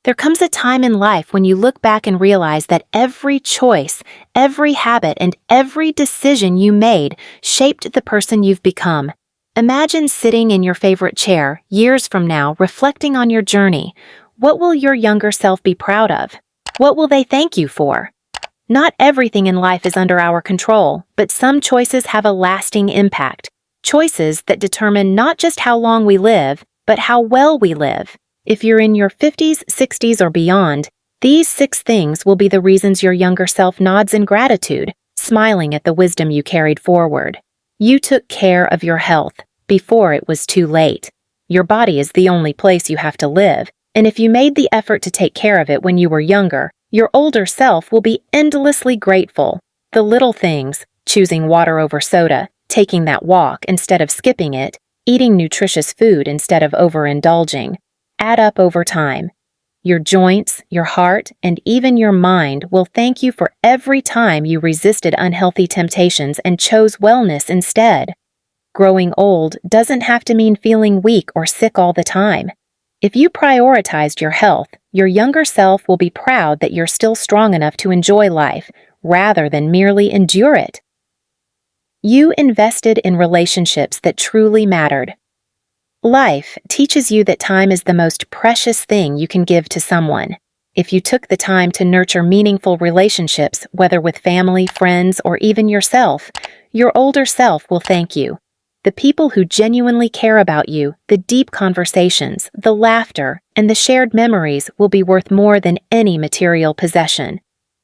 There comes a time in life when you look back and realize that every choice, every habit, and every decision you made shaped the person you've become. Imagine sitting in your favorite chair years from now, reflecting on your journey. What will your younger self be proud of? What will they thank you for? Not everything in life is under our control, but some choices have a lasting impact. Choices that determine not just how long we live, but how well we live. If you're in your 50s, 60s, or beyond, these 6 things will be the reasons your younger self nods in gratitude, smiling at the wisdom you carried forward. You took care of your health before it was too late. Your body is the only place you have to live, and if you made the effort to take care of it when you were younger, your older self will be endlessly grateful. The little things, choosing water over soda, taking that walk instead of skipping it, eating nutritious food instead of overindulging, add up over time. Your joints, your heart, and even your mind will thank you for every time you resisted unhealthy temptations and chose wellness instead. Growing old doesn't have to mean feeling weak or sick all the time. If you prioritized your health, your younger self will be proud that you're still strong enough to enjoy life, rather than merely endure it. You invested in relationships that truly mattered. Life teaches you that time is the most precious thing you can give to someone. If you took the time to nurture meaningful relationships, whether with family, friends, or even yourself, your older self will thank you. The people who genuinely care about you, the deep conversations, the laughter, and the shared memories will be worth more than any material possession.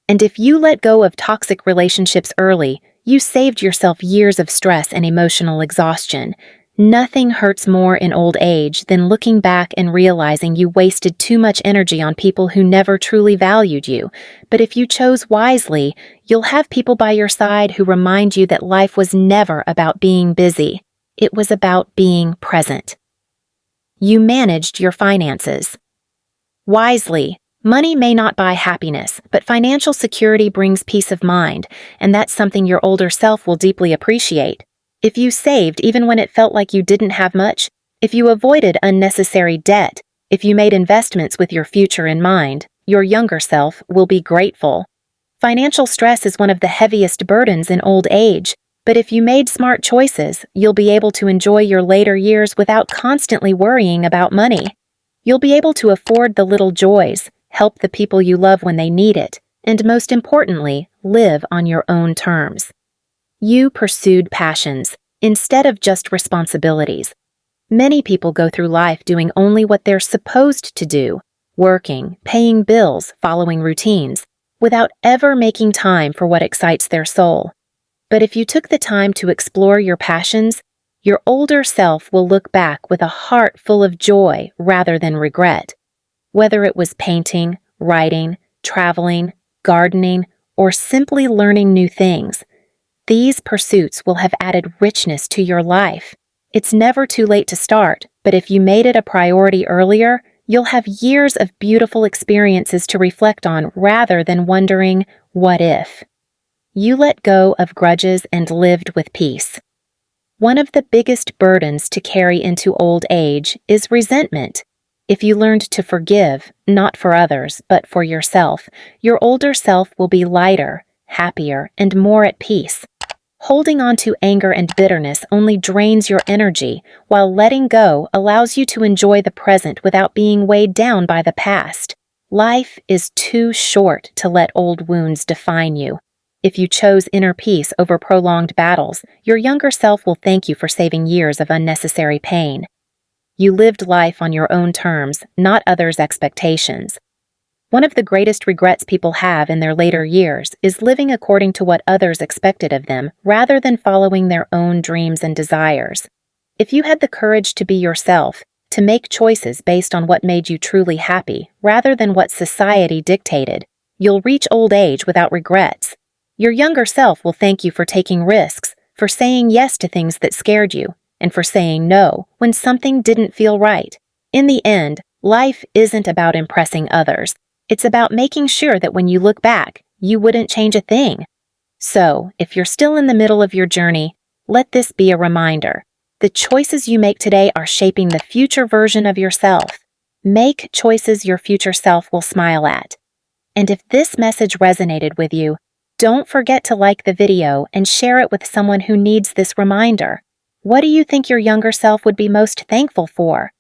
And if you let go of toxic relationships early, you saved yourself years of stress and emotional exhaustion. Nothing hurts more in old age than looking back and realizing you wasted too much energy on people who never truly valued you. But if you chose wisely, you'll have people by your side who remind you that life was never about being busy. It was about being present. You managed your finances wisely. Money may not buy happiness, but financial security brings peace of mind, and that's something your older self will deeply appreciate. If you saved even when it felt like you didn't have much, if you avoided unnecessary debt, if you made investments with your future in mind, your younger self will be grateful. Financial stress is one of the heaviest burdens in old age, but if you made smart choices, you'll be able to enjoy your later years without constantly worrying about money. You'll be able to afford the little joys, help the people you love when they need it, and most importantly, live on your own terms. You pursued passions instead of just responsibilities. Many people go through life doing only what they're supposed to do, working, paying bills, following routines, without ever making time for what excites their soul. But if you took the time to explore your passions, your older self will look back with a heart full of joy rather than regret. Whether it was painting, writing, traveling, gardening, or simply learning new things, these pursuits will have added richness to your life. It's never too late to start, but if you made it a priority earlier, you'll have years of beautiful experiences to reflect on rather than wondering, what if? You let go of grudges and lived with peace. One of the biggest burdens to carry into old age is resentment. If you learned to forgive, not for others, but for yourself, your older self will be lighter, happier, and more at peace. Holding on to anger and bitterness only drains your energy, while letting go allows you to enjoy the present without being weighed down by the past. Life is too short to let old wounds define you. If you chose inner peace over prolonged battles, your younger self will thank you for saving years of unnecessary pain. You lived life on your own terms, not others' expectations. One of the greatest regrets people have in their later years is living according to what others expected of them rather than following their own dreams and desires. If you had the courage to be yourself, to make choices based on what made you truly happy rather than what society dictated, you'll reach old age without regrets. Your younger self will thank you for taking risks, for saying yes to things that scared you, and for saying no when something didn't feel right. In the end, life isn't about impressing others. It's about making sure that when you look back, you wouldn't change a thing. So, if you're still in the middle of your journey, let this be a reminder. The choices you make today are shaping the future version of yourself. Make choices your future self will smile at. And if this message resonated with you, don't forget to like the video and share it with someone who needs this reminder. What do you think your younger self would be most thankful for?